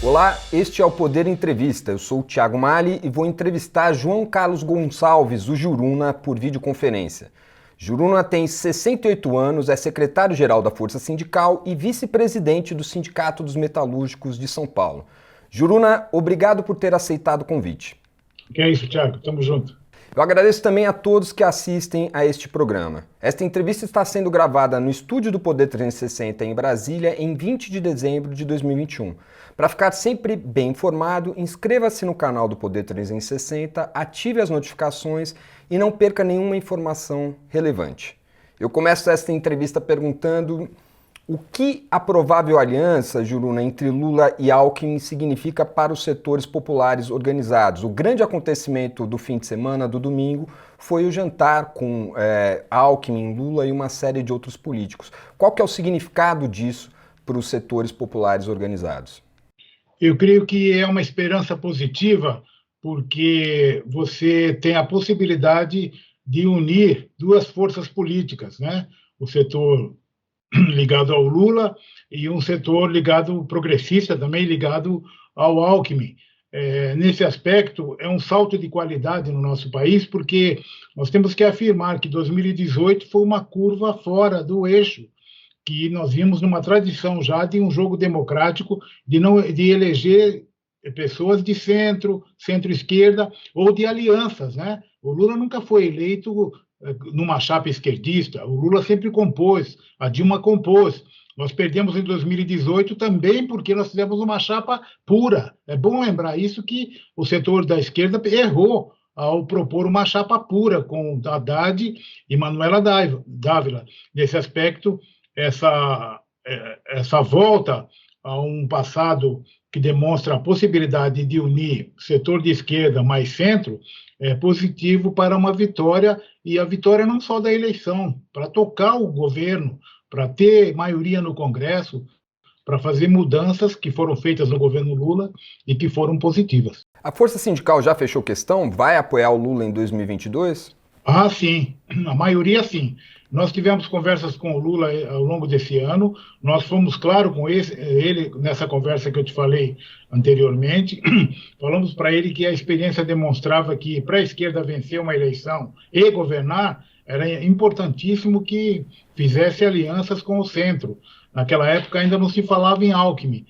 Olá, este é o Poder Entrevista. Eu sou o Thiago Mali e vou entrevistar João Carlos Gonçalves, o Juruna, por videoconferência. Juruna tem 68 anos, é secretário-geral da Força Sindical e vice-presidente do Sindicato dos Metalúrgicos de São Paulo. Juruna, obrigado por ter aceitado o convite. Que é isso, Thiago. Tamo junto. Eu agradeço também a todos que assistem a este programa. Esta entrevista está sendo gravada no estúdio do Poder 360 em Brasília em 20 de dezembro de 2021. Para ficar sempre bem informado, inscreva-se no canal do Poder 360, ative as notificações e não perca nenhuma informação relevante. Eu começo esta entrevista perguntando o que a provável aliança, Juruna, entre Lula e Alckmin significa para os setores populares organizados. O grande acontecimento do fim de semana, do domingo, foi o jantar com Alckmin, Lula e uma série de outros políticos. Qual que é o significado disso para os setores populares organizados? Eu creio que é uma esperança positiva, porque você tem a possibilidade de unir duas forças políticas, né? O setor ligado ao Lula e um setor ligado progressista, também ligado ao Alckmin. Nesse aspecto, é um salto de qualidade no nosso país, porque nós temos que afirmar que 2018 foi uma curva fora do eixo, que nós vimos numa tradição já de um jogo democrático, de eleger pessoas de centro, centro-esquerda ou de alianças, né? O Lula nunca foi eleito numa chapa esquerdista, o Lula sempre compôs, a Dilma compôs. Nós perdemos em 2018 também porque nós fizemos uma chapa pura. É bom lembrar isso, que o setor da esquerda errou ao propor uma chapa pura com Haddad e Manuela Dávila. Nesse aspecto, essa volta a um passado que demonstra a possibilidade de unir setor de esquerda mais centro é positivo para uma vitória, e a vitória não só da eleição, para tocar o governo, para ter maioria no Congresso, para fazer mudanças que foram feitas no governo Lula e que foram positivas. A Força Sindical já fechou questão? Vai apoiar o Lula em 2022? Ah, sim. A maioria, sim. Nós tivemos conversas com o Lula ao longo desse ano, nós fomos claros com ele nessa conversa que eu te falei anteriormente, falamos para ele que a experiência demonstrava que para a esquerda vencer uma eleição e governar, era importantíssimo que fizesse alianças com o centro. Naquela época ainda não se falava em Alckmin.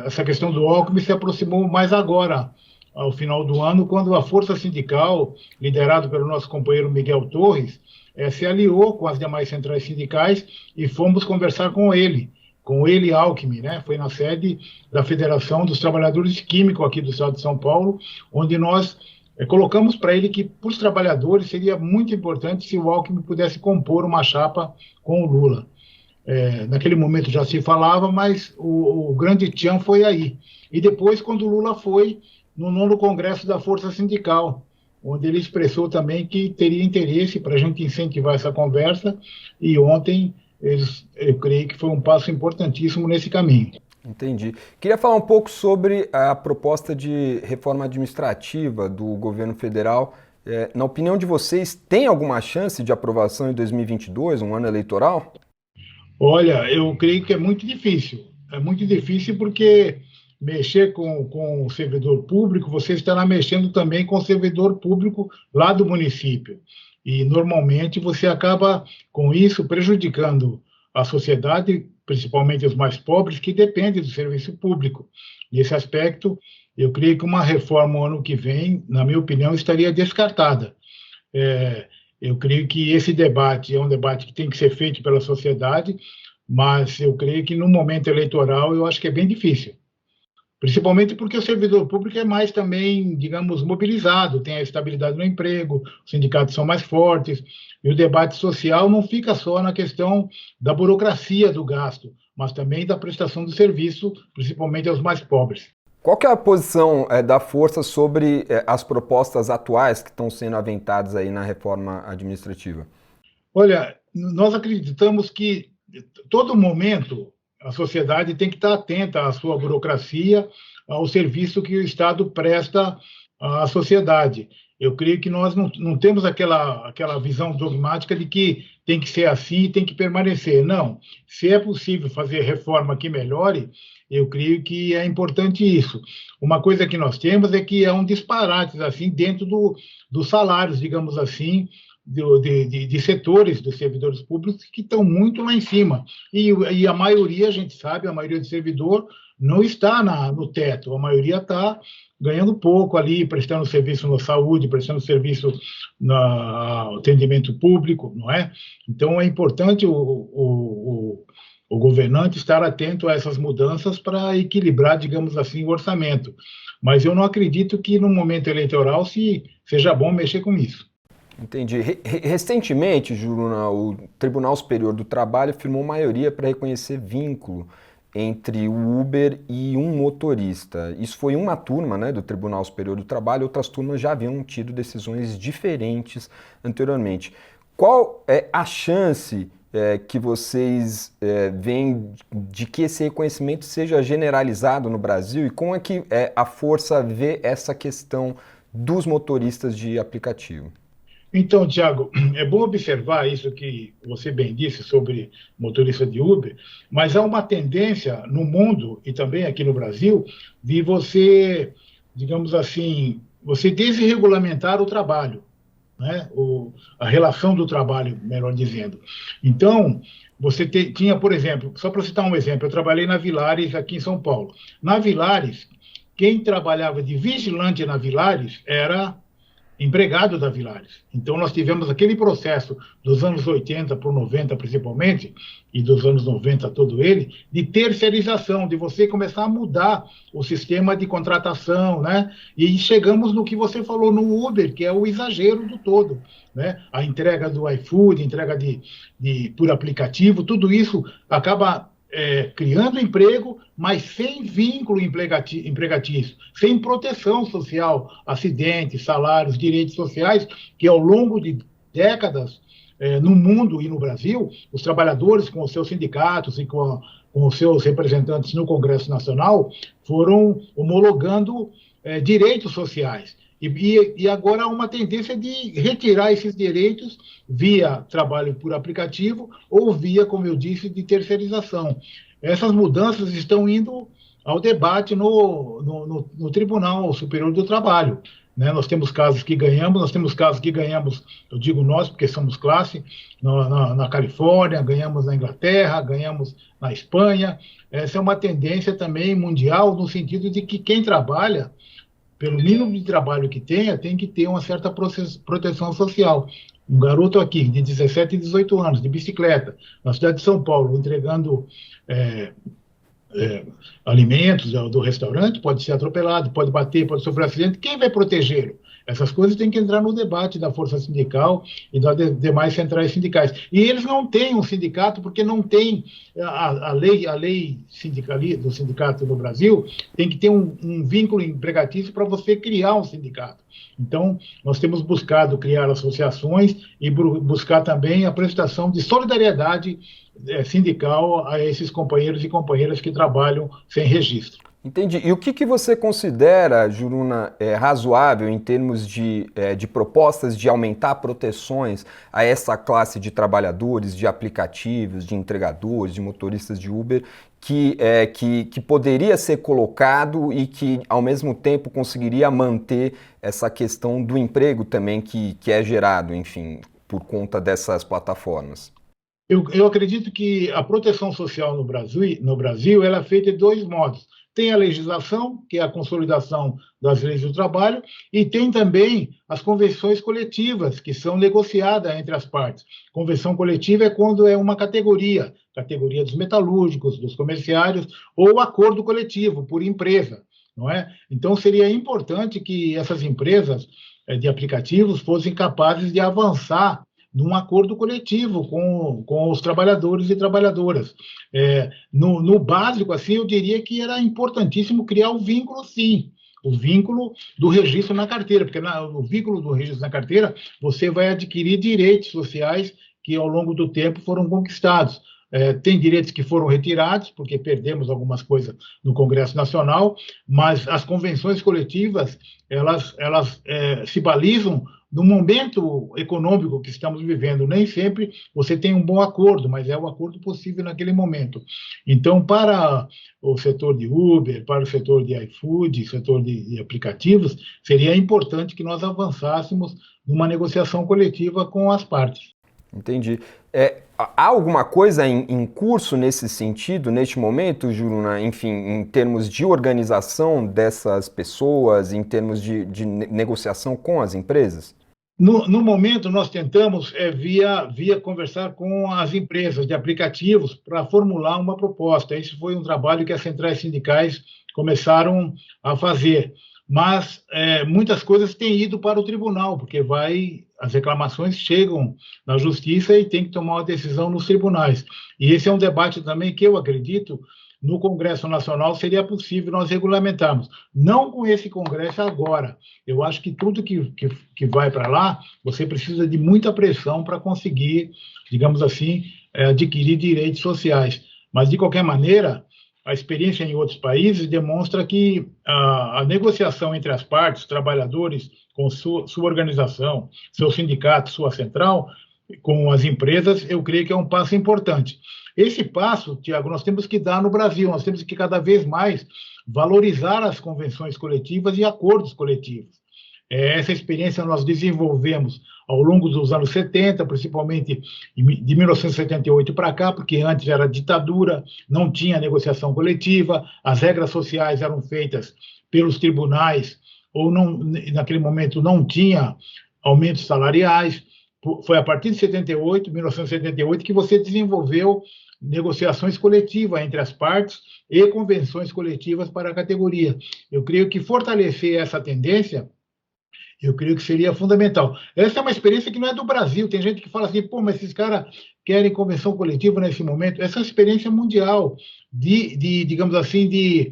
Essa questão do Alckmin se aproximou mais agora, ao final do ano, quando a Força Sindical, liderada pelo nosso companheiro Miguel Torres, se aliou com as demais centrais sindicais e fomos conversar com ele e Alckmin, né? Foi na sede da Federação dos Trabalhadores Químicos aqui do estado de São Paulo, onde nós colocamos para ele que, para os trabalhadores, seria muito importante se o Alckmin pudesse compor uma chapa com o Lula. Naquele momento já se falava, mas o grande tchan foi aí. E depois, quando o Lula foi no 9º Congresso da Força Sindical, onde ele expressou também que teria interesse para a gente incentivar essa conversa, e ontem eu creio que foi um passo importantíssimo nesse caminho. Entendi. Queria falar um pouco sobre a proposta de reforma administrativa do governo federal. Na opinião de vocês, tem alguma chance de aprovação em 2022, um ano eleitoral? Olha, eu creio que é muito difícil. É muito difícil porque mexer com o servidor público, você estará mexendo também com o servidor público lá do município. E, normalmente, você acaba, com isso, prejudicando a sociedade, principalmente os mais pobres, que dependem do serviço público. Nesse aspecto, eu creio que uma reforma no ano que vem, na minha opinião, estaria descartada. Eu creio que esse debate é um debate que tem que ser feito pela sociedade, mas eu creio que no momento eleitoral eu acho que é bem difícil. Principalmente porque o servidor público é mais também, digamos, mobilizado, tem a estabilidade no emprego, os sindicatos são mais fortes, e o debate social não fica só na questão da burocracia do gasto, mas também da prestação do serviço, principalmente aos mais pobres. Qual que é a posição da Força sobre as propostas atuais que estão sendo aventadas aí na reforma administrativa? Olha, nós acreditamos que, todo momento, a sociedade tem que estar atenta à sua burocracia, ao serviço que o Estado presta à sociedade. Eu creio que nós não temos aquela visão dogmática de que tem que ser assim e tem que permanecer. Não. Se é possível fazer reforma que melhore, eu creio que é importante isso. Uma coisa que nós temos é que é um disparate assim, dentro dos salários, digamos assim, de setores dos servidores públicos que estão muito lá em cima. E a maioria, a gente sabe, a maioria do servidor não está no teto, a maioria está ganhando pouco ali, prestando serviço na saúde, prestando serviço no atendimento público, não é? Então, é importante o governante estar atento a essas mudanças para equilibrar, digamos assim, o orçamento. Mas eu não acredito que no momento eleitoral seja bom mexer com isso. Entendi. Recentemente, Juruna, o Tribunal Superior do Trabalho firmou maioria para reconhecer vínculo entre o Uber e um motorista. Isso foi uma turma, né, do Tribunal Superior do Trabalho, outras turmas já haviam tido decisões diferentes anteriormente. Qual é a chance que vocês veem de que esse reconhecimento seja generalizado no Brasil e como é que a força vê essa questão dos motoristas de aplicativo? Então, Tiago, é bom observar isso que você bem disse sobre motorista de Uber, mas há uma tendência no mundo e também aqui no Brasil de você, digamos assim, você desregulamentar o trabalho, né? A relação do trabalho, melhor dizendo. Então, você tinha, por exemplo, só para citar um exemplo, eu trabalhei na Villares aqui em São Paulo. Na Villares, quem trabalhava de vigilante na Villares era empregado da Villares. Então, nós tivemos aquele processo dos anos 80 para o 90, principalmente, e dos anos 90 todo ele, de terceirização, de você começar a mudar o sistema de contratação, né? E chegamos no que você falou no Uber, que é o exagero do todo, né? A entrega do iFood, entrega por aplicativo, tudo isso acaba criando emprego, mas sem vínculo empregatício, sem proteção social, acidentes, salários, direitos sociais, que ao longo de décadas, no mundo e no Brasil, os trabalhadores com os seus sindicatos e com os seus representantes no Congresso Nacional foram homologando direitos sociais. E agora há uma tendência de retirar esses direitos via trabalho por aplicativo ou via, como eu disse, de terceirização. Essas mudanças estão indo ao debate no Tribunal Superior do Trabalho, né? Nós temos casos que ganhamos, eu digo nós, porque somos classe, na Califórnia, ganhamos na Inglaterra, ganhamos na Espanha. Essa é uma tendência também mundial, no sentido de que quem trabalha, pelo mínimo de trabalho que tenha, tem que ter uma certa proteção social. Um garoto aqui, de 17 e 18 anos, de bicicleta, na cidade de São Paulo, entregando alimentos do restaurante, pode ser atropelado, pode bater, pode sofrer acidente. Quem vai protegê-lo? Essas coisas têm que entrar no debate da força sindical e das demais centrais sindicais. E eles não têm um sindicato, porque não tem a lei do sindicato no Brasil, tem que ter um vínculo empregatício para você criar um sindicato. Então, nós temos buscado criar associações e buscar também a prestação de solidariedade sindical a esses companheiros e companheiras que trabalham sem registro. Entendi. E o que você considera, Juruna, razoável em termos de propostas de aumentar proteções a essa classe de trabalhadores, de aplicativos, de entregadores, de motoristas de Uber, que poderia ser colocado e que, ao mesmo tempo, conseguiria manter essa questão do emprego também que é gerado, enfim, por conta dessas plataformas? Eu acredito que a proteção social no Brasil ela é feita de dois modos. Tem a legislação, que é a consolidação das leis do trabalho, e tem também as convenções coletivas, que são negociadas entre as partes. Convenção coletiva é quando é uma categoria dos metalúrgicos, dos comerciários, ou acordo coletivo, por empresa, não é? Então, seria importante que essas empresas de aplicativos fossem capazes de avançar num acordo coletivo com os trabalhadores e trabalhadoras. No básico, assim, eu diria que era importantíssimo criar o vínculo, sim, o vínculo do registro na carteira, porque no vínculo do registro na carteira, você vai adquirir direitos sociais que, ao longo do tempo, foram conquistados. tem direitos que foram retirados, porque perdemos algumas coisas no Congresso Nacional, mas as convenções coletivas, elas se balizam no momento econômico que estamos vivendo. Nem sempre você tem um bom acordo, mas é o acordo possível naquele momento. Então, para o setor de Uber, para o setor de iFood, setor de aplicativos, seria importante que nós avançássemos numa negociação coletiva com as partes. Entendi. Há alguma coisa em curso nesse sentido, neste momento, Juruna? Enfim, em termos de organização dessas pessoas, em termos de negociação com as empresas? No momento, nós tentamos, via conversar com as empresas de aplicativos para formular uma proposta. Esse foi um trabalho que as centrais sindicais começaram a fazer. Mas muitas coisas têm ido para o tribunal, porque as reclamações chegam na justiça e tem que tomar uma decisão nos tribunais. E esse é um debate também que eu acredito no Congresso Nacional seria possível nós regulamentarmos. Não com esse Congresso agora. Eu acho que tudo que vai para lá, você precisa de muita pressão para conseguir, digamos assim, adquirir direitos sociais. Mas, de qualquer maneira, a experiência em outros países demonstra que a negociação entre as partes, trabalhadores com sua organização, seu sindicato, sua central, com as empresas, eu creio que é um passo importante. Esse passo, Tiago, nós temos que dar no Brasil, nós temos que cada vez mais valorizar as convenções coletivas e acordos coletivos. Essa experiência nós desenvolvemos ao longo dos anos 70, principalmente de 1978 para cá, porque antes era ditadura, não tinha negociação coletiva, as regras sociais eram feitas pelos tribunais, ou não, naquele momento não tinha aumentos salariais. Foi a partir de 1978, que você desenvolveu negociações coletivas entre as partes e convenções coletivas para a categoria. Eu creio que fortalecer essa tendência, eu creio que seria fundamental. Essa é uma experiência que não é do Brasil. Tem gente que fala assim, pô, mas esses caras querem convenção coletiva nesse momento. Essa é uma experiência mundial digamos assim, de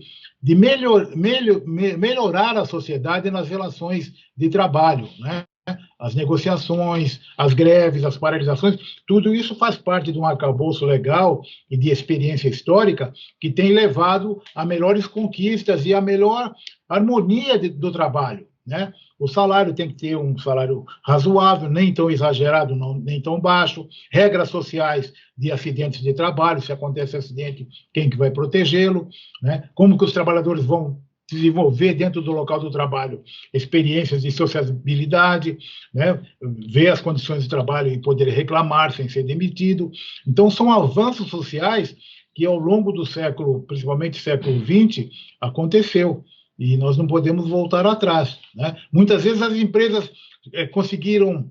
melhorar a sociedade nas relações de trabalho, né? As negociações, as greves, as paralisações, tudo isso faz parte de um arcabouço legal e de experiência histórica que tem levado a melhores conquistas e a melhor harmonia do trabalho, né? O salário tem que ter um salário razoável, nem tão exagerado, nem tão baixo, regras sociais de acidentes de trabalho, se acontece acidente, quem que vai protegê-lo, né? Como que os trabalhadores vão desenvolver dentro do local do trabalho experiências de sociabilidade, né? Ver as condições de trabalho e poder reclamar sem ser demitido. Então, são avanços sociais que, ao longo do século, principalmente século XX, aconteceu. E nós não podemos voltar atrás, né? Muitas vezes as empresas conseguiram,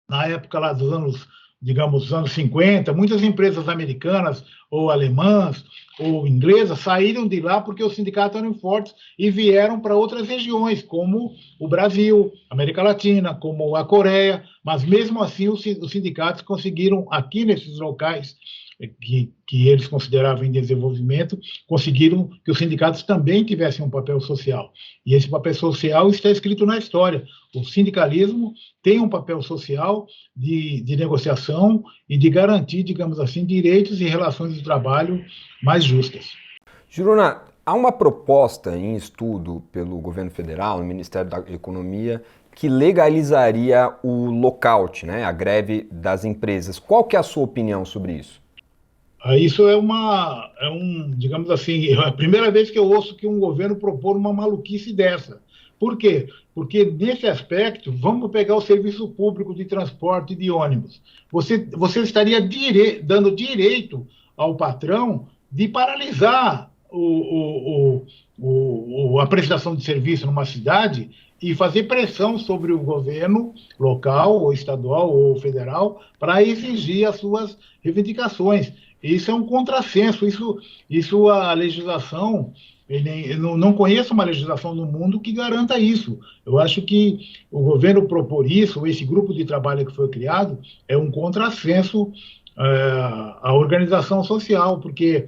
na época lá dos anos, digamos, anos 50, muitas empresas americanas ou alemãs ou inglesas saíram de lá porque os sindicatos eram fortes e vieram para outras regiões, como o Brasil, América Latina, como a Coreia, mas mesmo assim os sindicatos conseguiram, aqui nesses locais que eles consideravam em desenvolvimento, conseguiram que os sindicatos também tivessem um papel social. E esse papel social está escrito na história. O sindicalismo tem um papel social de negociação e de garantir, digamos assim, direitos e relações de trabalho mais justas. Juruna, há uma proposta em estudo pelo governo federal, no Ministério da Economia, que legalizaria o lockout, né, a greve das empresas. Qual que é a sua opinião sobre isso? Isso digamos assim, é a primeira vez que eu ouço que um governo propor uma maluquice dessa. Por quê? Porque, nesse aspecto, vamos pegar o serviço público de transporte de ônibus. Você estaria dando direito ao patrão de paralisar a prestação de serviço numa cidade e fazer pressão sobre o governo local, ou estadual, ou federal, para exigir as suas reivindicações. Isso é um contrassenso, isso a legislação, eu não conheço uma legislação no mundo que garanta isso. Eu acho que o governo propor isso, esse grupo de trabalho que foi criado, é um contrassenso à organização social, porque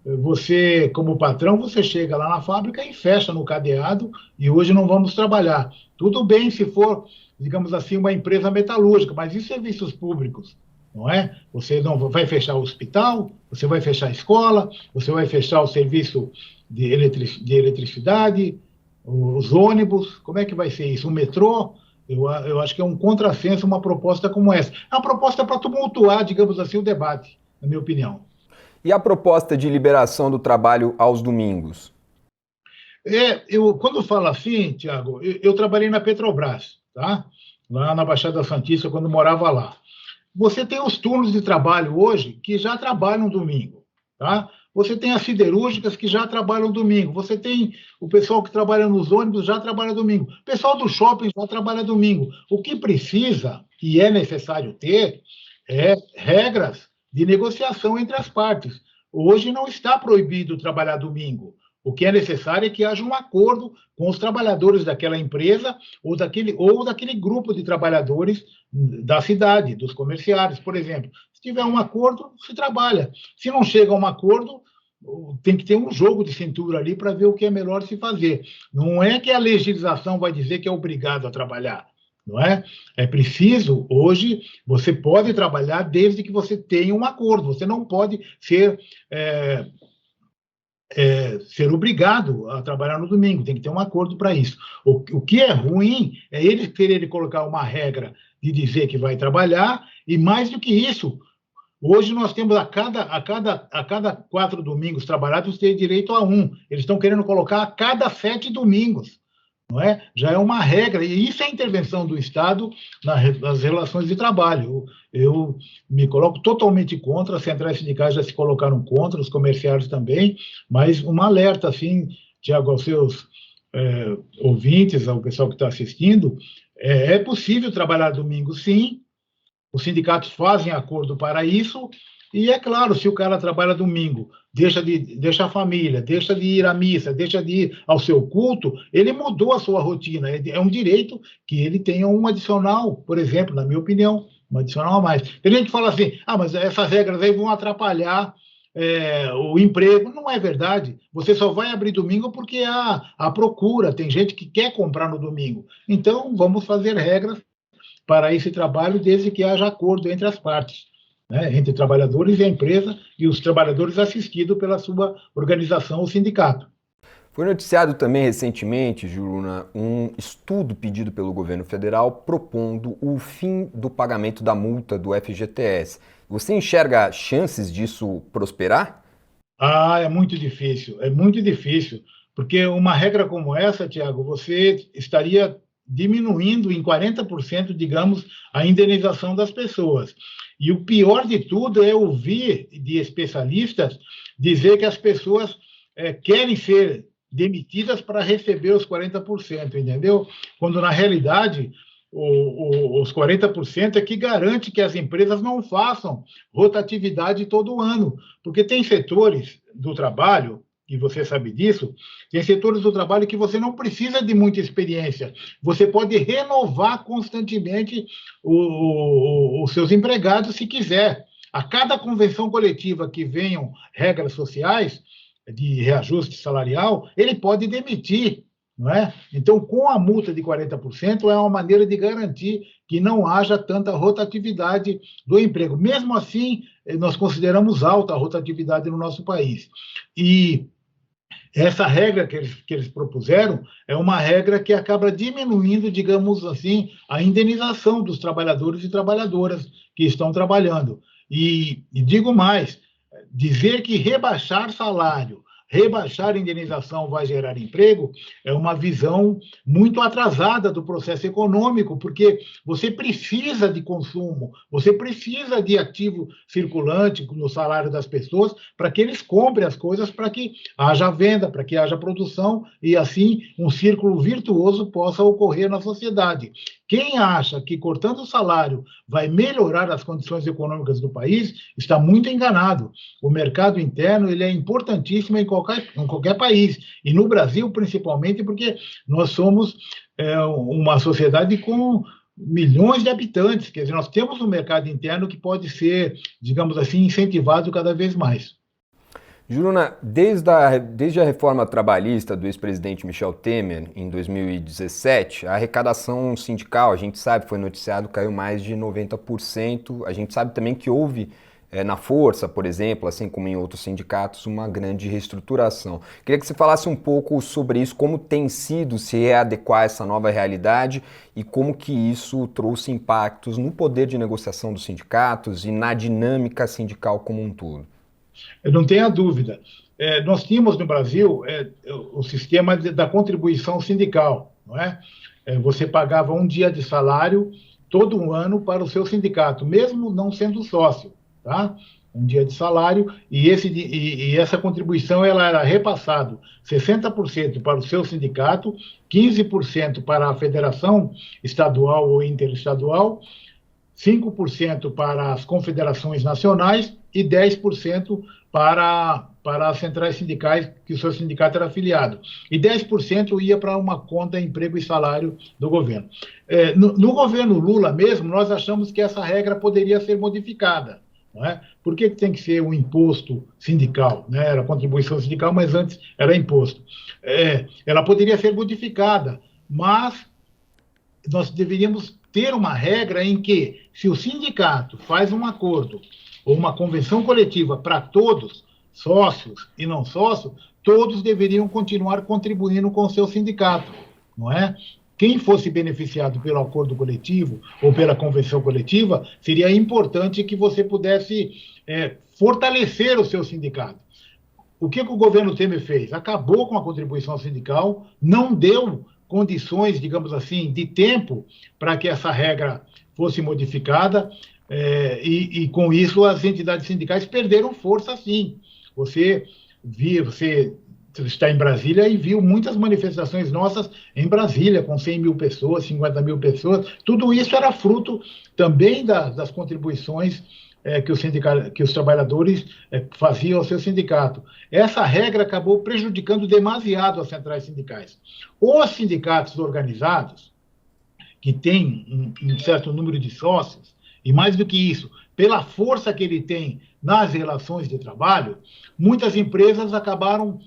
você, como patrão, você chega lá na fábrica e fecha no cadeado e hoje não vamos trabalhar. Tudo bem se for, digamos assim, uma empresa metalúrgica, mas e serviços públicos? não é? Você não vai fechar o hospital, você vai fechar a escola, você vai fechar o serviço de eletricidade, os ônibus, como é que vai ser isso? O metrô? Eu acho que é um contrassenso uma proposta como essa. É uma proposta para tumultuar, digamos assim, o debate, na minha opinião. E a proposta de liberação do trabalho aos domingos? Quando falo assim, Tiago, eu trabalhei na Petrobras, tá? Lá na Baixada Santista, quando morava lá. Você tem os turnos de trabalho hoje que já trabalham domingo, tá? Você tem as siderúrgicas que já trabalham domingo. Você tem o pessoal que trabalha nos ônibus já trabalha domingo. O pessoal do shopping já trabalha domingo. O que precisa e é necessário ter é regras de negociação entre as partes. Hoje não está proibido trabalhar domingo. O que é necessário é que haja um acordo com os trabalhadores daquela empresa ou daquele grupo de trabalhadores da cidade, dos comerciários, por exemplo. Se tiver um acordo, se trabalha. Se não chega a um acordo, tem que ter um jogo de cintura ali para ver o que é melhor se fazer. Não é que a legislação vai dizer que é obrigado a trabalhar, não é? É preciso, hoje, você pode trabalhar desde que você tenha um acordo. Você não pode ser obrigado a trabalhar no domingo, tem que ter um acordo para isso. O que é ruim é eles quererem colocar uma regra de dizer que vai trabalhar, e mais do que isso, hoje nós temos a cada 4 domingos trabalhados, tem direito a um. Eles estão querendo colocar a cada 7 domingos. Não é? Já é uma regra, e isso é intervenção do Estado nas relações de trabalho. Eu me coloco totalmente contra, as centrais sindicais já se colocaram contra, os comerciários também, mas um alerta, assim, Tiago, aos seus ouvintes, ao pessoal que está assistindo, é possível trabalhar domingo, sim, os sindicatos fazem acordo para isso, e é claro, se o cara trabalha domingo, deixa a família, deixa de ir à missa, deixa de ir ao seu culto, ele mudou a sua rotina. É um direito que ele tenha um adicional, por exemplo, na minha opinião, um adicional a mais. Tem gente que fala assim, mas essas regras aí vão atrapalhar o emprego. Não é verdade. Você só vai abrir domingo porque há procura, tem gente que quer comprar no domingo. Então, vamos fazer regras para esse trabalho, desde que haja acordo entre as partes, né, entre trabalhadores e a empresa, e os trabalhadores assistidos pela sua organização, o sindicato. Foi noticiado também recentemente, Juruna, um estudo pedido pelo governo federal propondo o fim do pagamento da multa do FGTS. Você enxerga chances disso prosperar? É muito difícil, porque uma regra como essa, Tiago, você estaria diminuindo em 40%, digamos, a indenização das pessoas. E o pior de tudo é ouvir de especialistas dizer que as pessoas querem ser demitidas para receber os 40%, entendeu? Quando, na realidade, os 40% é que garante que as empresas não façam rotatividade todo ano, porque tem setores do trabalho, e você sabe disso, tem setores do trabalho que você não precisa de muita experiência, você pode renovar constantemente os seus empregados se quiser. A cada convenção coletiva que venham regras sociais de reajuste salarial, ele pode demitir, não é? Então, com a multa de 40%, é uma maneira de garantir que não haja tanta rotatividade do emprego. Mesmo assim, nós consideramos alta a rotatividade no nosso país. E essa regra que eles propuseram é uma regra que acaba diminuindo, digamos assim, a indenização dos trabalhadores e trabalhadoras que estão trabalhando. E digo mais, dizer que rebaixar salário, rebaixar indenização vai gerar emprego, é uma visão muito atrasada do processo econômico, porque você precisa de consumo, você precisa de ativo circulante no salário das pessoas para que eles comprem as coisas, para que haja venda, para que haja produção e, assim, um círculo virtuoso possa ocorrer na sociedade. Quem acha que cortando o salário vai melhorar as condições econômicas do país está muito enganado. O mercado interno ele é importantíssimo em qualquer país, e no Brasil principalmente, porque nós somos uma sociedade com milhões de habitantes, quer dizer, nós temos um mercado interno que pode ser, digamos assim, incentivado cada vez mais. Juruna, desde a reforma trabalhista do ex-presidente Michel Temer, em 2017, a arrecadação sindical, a gente sabe, foi noticiado, caiu mais de 90%. A gente sabe também que houve, na Força, por exemplo, assim como em outros sindicatos, uma grande reestruturação. Queria que você falasse um pouco sobre isso, como tem sido se readequar a essa nova realidade e como que isso trouxe impactos no poder de negociação dos sindicatos e na dinâmica sindical como um todo. Eu não tenho a dúvida. Nós tínhamos no Brasil o sistema da contribuição sindical, não é? Você pagava um dia de salário todo um ano para o seu sindicato, mesmo não sendo sócio, tá? Um dia de salário e essa contribuição ela era repassado 60% para o seu sindicato, 15% para a federação estadual ou interestadual, 5% para as confederações nacionais e 10% para as centrais sindicais que o seu sindicato era afiliado. E 10% ia para uma conta emprego e salário do governo. No governo Lula mesmo, nós achamos que essa regra poderia ser modificada. Não é? Por que tem que ser um imposto sindical? Né? Era contribuição sindical, mas antes era imposto. Ela poderia ser modificada, mas nós deveríamos ter uma regra em que, se o sindicato faz um acordo ou uma convenção coletiva para todos, sócios e não sócios, todos deveriam continuar contribuindo com o seu sindicato, não é? Quem fosse beneficiado pelo acordo coletivo ou pela convenção coletiva, seria importante que você pudesse fortalecer o seu sindicato. O que o governo Temer fez? Acabou com a contribuição sindical, não deu condições, digamos assim, de tempo para que essa regra fosse modificada, e com isso as entidades sindicais perderam força, sim. Você está em Brasília e viu muitas manifestações nossas em Brasília, com 100 mil pessoas, 50 mil pessoas. Tudo isso era fruto também das contribuições que os trabalhadores faziam ao seu sindicato. Essa regra acabou prejudicando demasiado as centrais sindicais. Os sindicatos organizados, que têm um certo número de sócios, e mais do que isso, pela força que ele tem nas relações de trabalho, muitas empresas acabaram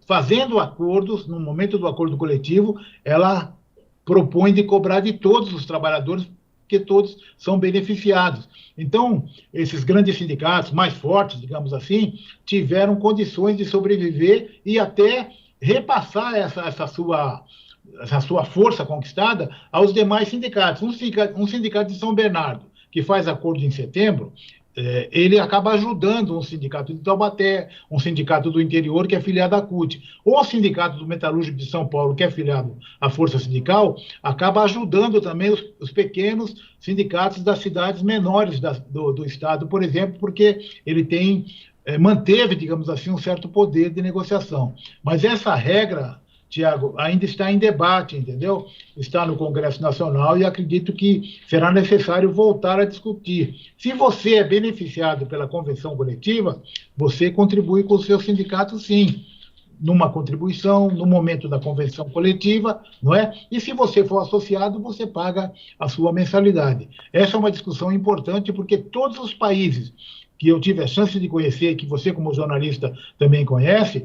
fazendo acordos. No momento do acordo coletivo, ela propõe de cobrar de todos os trabalhadores, porque todos são beneficiados. Então, esses grandes sindicatos, mais fortes, digamos assim, tiveram condições de sobreviver e até repassar essa sua força conquistada aos demais sindicatos. Um sindicato de São Bernardo, que faz acordo em setembro, ele acaba ajudando um sindicato de Taubaté, um sindicato do interior que é filiado à CUT. O sindicato do Metalúrgico de São Paulo, que é filiado à Força Sindical, acaba ajudando também os pequenos sindicatos das cidades menores do estado, por exemplo, porque ele manteve, digamos assim, um certo poder de negociação. Mas essa regra, Tiago, ainda está em debate, entendeu? Está no Congresso Nacional e acredito que será necessário voltar a discutir. Se você é beneficiado pela convenção coletiva, você contribui com o seu sindicato, sim, numa contribuição, no momento da convenção coletiva, não é? E se você for associado, você paga a sua mensalidade. Essa é uma discussão importante, porque todos os países que eu tive a chance de conhecer, que você como jornalista também conhece,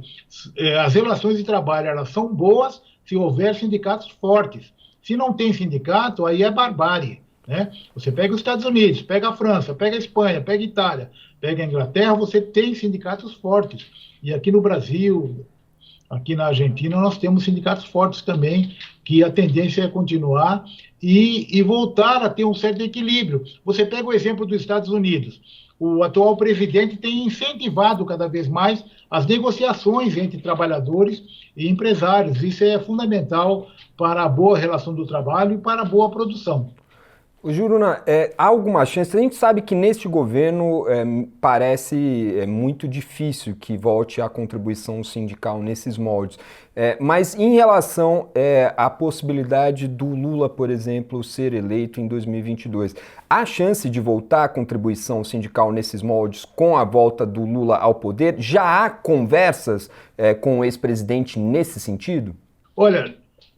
as relações de trabalho elas são boas se houver sindicatos fortes. Se não tem sindicato, aí é barbárie, né? Você pega os Estados Unidos, pega a França, pega a Espanha, pega a Itália, pega a Inglaterra, você tem sindicatos fortes. E aqui no Brasil, aqui na Argentina, nós temos sindicatos fortes também, que a tendência é continuar e voltar a ter um certo equilíbrio. Você pega o exemplo dos Estados Unidos. O atual presidente tem incentivado cada vez mais as negociações entre trabalhadores e empresários. Isso é fundamental para a boa relação do trabalho e para a boa produção. Juruna, há alguma chance? A gente sabe que neste governo parece muito difícil que volte a contribuição sindical nesses moldes. Mas em relação à possibilidade do Lula, por exemplo, ser eleito em 2022, há chance de voltar a contribuição sindical nesses moldes com a volta do Lula ao poder? Já há conversas com o ex-presidente nesse sentido? Olha,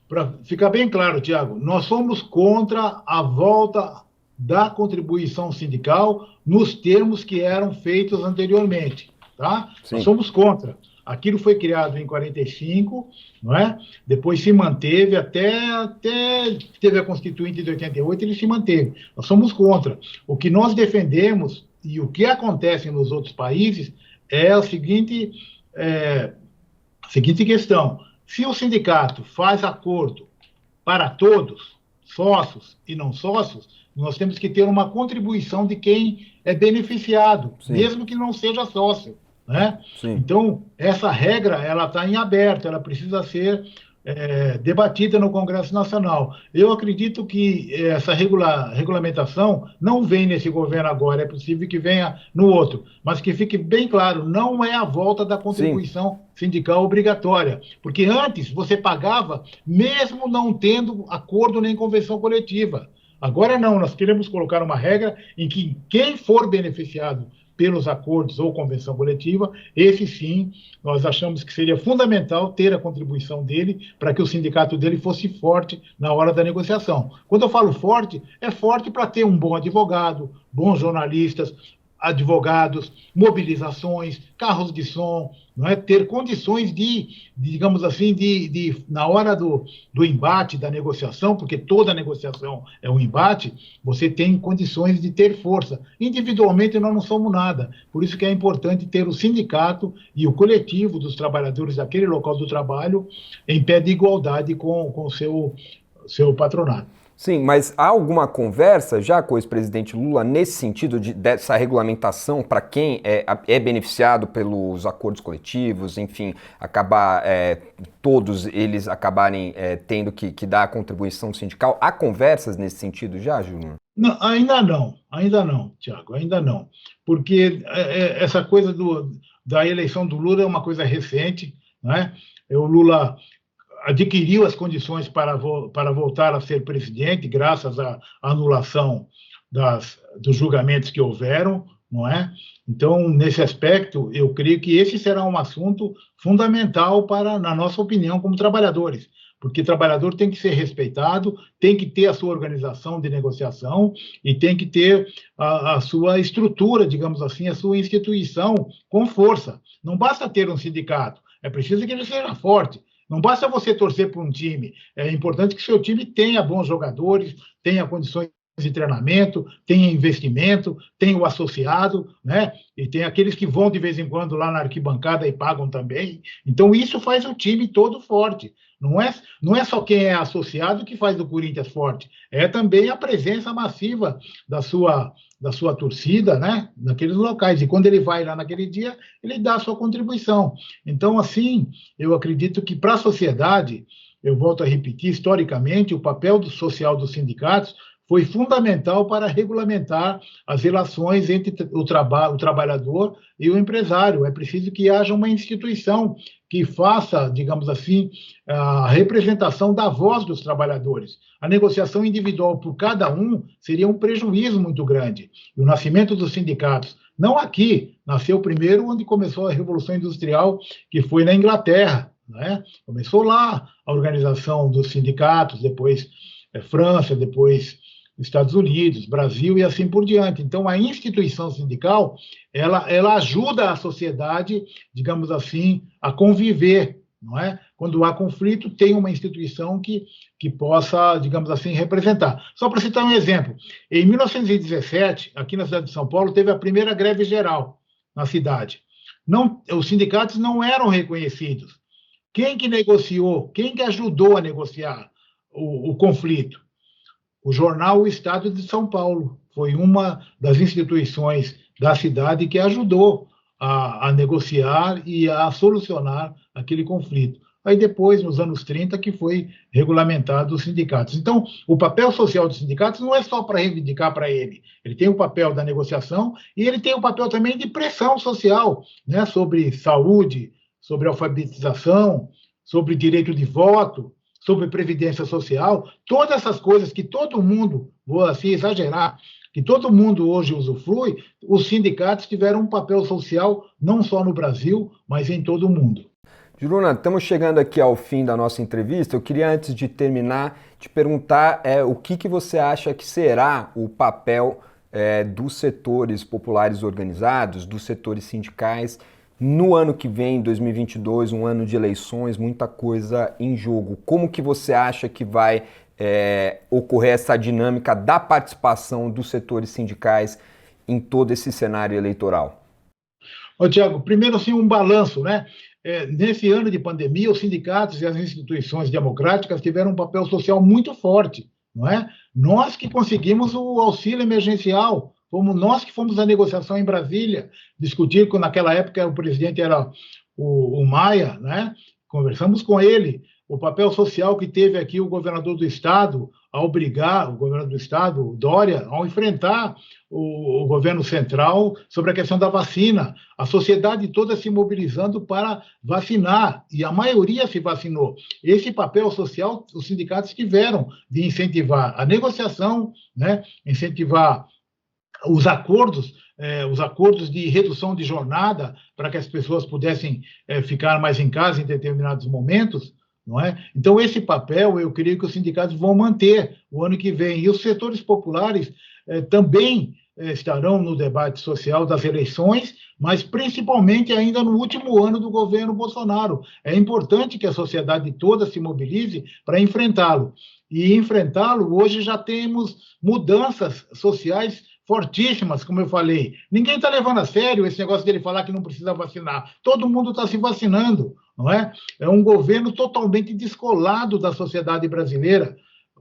para ficar bem claro, Tiago, nós somos contra a volta da contribuição sindical nos termos que eram feitos anteriormente. tá? Sim. Nós somos contra. Aquilo foi criado em 45, não é? Depois se manteve até teve a Constituinte de 88, ele se manteve. Nós somos contra. O que nós defendemos e o que acontece nos outros países é a seguinte questão. Se o sindicato faz acordo para todos, sócios e não sócios, nós temos que ter uma contribuição de quem é beneficiado, Sim. mesmo que não seja sócio, né? Sim. Então, essa regra ela está em aberto, ela precisa ser debatida no Congresso Nacional. Eu acredito que essa regulamentação não vem nesse governo agora, é possível que venha no outro, mas que fique bem claro, não é a volta da contribuição sindical obrigatória, porque antes você pagava mesmo não tendo acordo nem convenção coletiva. Agora não, nós queremos colocar uma regra em que quem for beneficiado pelos acordos ou convenção coletiva, esse sim, nós achamos que seria fundamental ter a contribuição dele para que o sindicato dele fosse forte na hora da negociação. Quando eu falo forte, é forte para ter um bom advogado, bons jornalistas, advogados, mobilizações, carros de som, não é? Ter condições digamos assim, na hora do embate, da negociação, porque toda negociação é um embate, você tem condições de ter força. Individualmente nós não somos nada, por isso que é importante ter o sindicato e o coletivo dos trabalhadores daquele local do trabalho em pé de igualdade com o seu patronato. Sim, mas há alguma conversa já com o ex-presidente Lula nesse sentido dessa regulamentação para quem é beneficiado pelos acordos coletivos, enfim, acabar todos eles acabarem tendo que dar a contribuição sindical? Há conversas nesse sentido já, Júnior? Não, ainda não, Tiago, ainda não. Porque essa coisa da eleição do Lula é uma coisa recente, não é? O Lula adquiriu as condições para voltar a ser presidente, graças à anulação dos julgamentos que houveram, não é? Então, nesse aspecto, eu creio que esse será um assunto fundamental na nossa opinião, como trabalhadores, porque trabalhador tem que ser respeitado, tem que ter a sua organização de negociação e tem que ter a sua estrutura, digamos assim, a sua instituição com força. Não basta ter um sindicato, é preciso que ele seja forte. Não basta você torcer por um time, é importante que seu time tenha bons jogadores, tenha condições de treinamento, tenha investimento, tenha o associado, né? E tem aqueles que vão de vez em quando lá na arquibancada e pagam também. Então isso faz o time todo forte. Não é só quem é associado que faz do Corinthians forte, é também a presença massiva da sua torcida, né, naqueles locais. E quando ele vai lá naquele dia, ele dá a sua contribuição. Então, assim, eu acredito que para a sociedade, eu volto a repetir, historicamente, o papel social dos sindicatos foi fundamental para regulamentar as relações entre o trabalhador e o empresário. É preciso que haja uma instituição que faça, digamos assim, a representação da voz dos trabalhadores. A negociação individual por cada um seria um prejuízo muito grande. E o nascimento dos sindicatos, não aqui, nasceu primeiro onde começou a Revolução Industrial, que foi na Inglaterra, né? Começou lá a organização dos sindicatos, depois França, depois Estados Unidos, Brasil e assim por diante. Então, a instituição sindical, ela ajuda a sociedade, digamos assim, a conviver, não é? Quando há conflito, tem uma instituição que possa, digamos assim, representar. Só para citar um exemplo, em 1917, aqui na cidade de São Paulo, teve a primeira greve geral na cidade. Os sindicatos não eram reconhecidos. Quem que negociou, quem que ajudou a negociar o conflito? O jornal O Estado de São Paulo foi uma das instituições da cidade que ajudou a negociar e a solucionar aquele conflito. Aí depois, nos anos 30, que foi regulamentado os sindicatos. Então, o papel social dos sindicatos não é só para reivindicar para ele. Ele tem o papel da negociação e ele tem o papel também de pressão social, né, sobre saúde, sobre alfabetização, sobre direito de voto, sobre previdência social, todas essas coisas que todo mundo, vou assim exagerar, que todo mundo hoje usufrui, os sindicatos tiveram um papel social não só no Brasil, mas em todo o mundo. Juruna, estamos chegando aqui ao fim da nossa entrevista. Eu queria, antes de terminar, te perguntar o que você acha que será o papel dos setores populares organizados, dos setores sindicais, No ano que vem, 2022, um ano de eleições, muita coisa em jogo. Como que você acha que vai ocorrer essa dinâmica da participação dos setores sindicais em todo esse cenário eleitoral? Ô, Tiago, primeiro, assim, um balanço, né? Nesse ano de pandemia, os sindicatos e as instituições democráticas tiveram um papel social muito forte, não é? Nós que conseguimos o auxílio emergencial, fomos nós que fomos à negociação em Brasília, discutir, que naquela época o presidente era o Maia, né? Conversamos com ele, o papel social que teve aqui o governador do estado, a obrigar o governador do estado, o Dória, a enfrentar o governo central sobre a questão da vacina, a sociedade toda se mobilizando para vacinar, e a maioria se vacinou. Esse papel social os sindicatos tiveram de incentivar a negociação, né? Incentivar os acordos de redução de jornada para que as pessoas pudessem ficar mais em casa em determinados momentos, não é? Então, esse papel, eu creio que os sindicatos vão manter o ano que vem. E os setores populares também estarão no debate social das eleições, mas principalmente ainda no último ano do governo Bolsonaro. É importante que a sociedade toda se mobilize para enfrentá-lo. E enfrentá-lo, hoje já temos mudanças sociais fortíssimas, como eu falei. Ninguém está levando a sério esse negócio dele falar que não precisa vacinar. Todo mundo está se vacinando, não é? É um governo totalmente descolado da sociedade brasileira.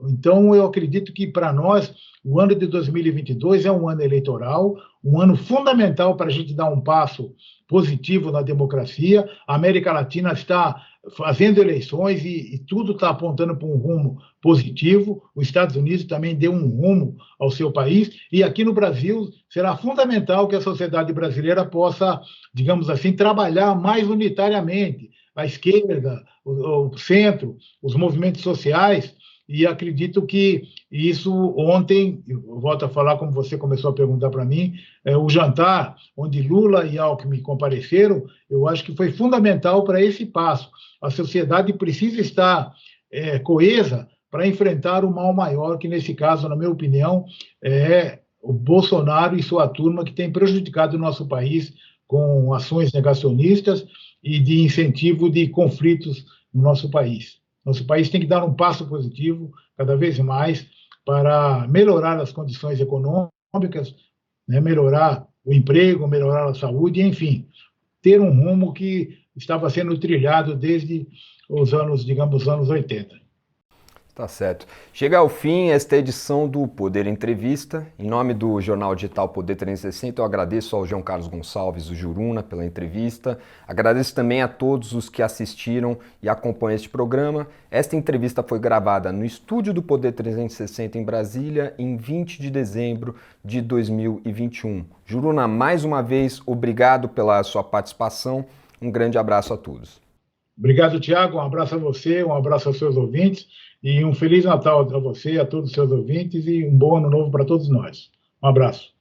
Então, eu acredito que, para nós, o ano de 2022 é um ano eleitoral, um ano fundamental para a gente dar um passo positivo na democracia. A América Latina está fazendo eleições e tudo está apontando para um rumo positivo. Os Estados Unidos também deu um rumo ao seu país. E aqui no Brasil será fundamental que a sociedade brasileira possa, digamos assim, trabalhar mais unitariamente. A esquerda, o centro, os movimentos sociais. E acredito que isso ontem, eu volto a falar como você começou a perguntar para mim, o jantar onde Lula e Alckmin compareceram, eu acho que foi fundamental para esse passo. A sociedade precisa estar coesa para enfrentar o mal maior, que nesse caso, na minha opinião, é o Bolsonaro e sua turma, que tem prejudicado o nosso país com ações negacionistas e de incentivo de conflitos no nosso país. Nosso país tem que dar um passo positivo, cada vez mais, para melhorar as condições econômicas, né, melhorar o emprego, melhorar a saúde, enfim, ter um rumo que estava sendo trilhado desde os anos, digamos, anos 80. Tá certo. Chega ao fim esta edição do Poder Entrevista. Em nome do jornal digital Poder 360, eu agradeço ao João Carlos Gonçalves, o Juruna, pela entrevista. Agradeço também a todos os que assistiram e acompanham este programa. Esta entrevista foi gravada no estúdio do Poder 360 em Brasília, em 20 de dezembro de 2021. Juruna, mais uma vez, obrigado pela sua participação. Um grande abraço a todos. Obrigado, Tiago. Um abraço a você, um abraço aos seus ouvintes. E um Feliz Natal a você, a todos os seus ouvintes, e um bom ano novo para todos nós. Um abraço.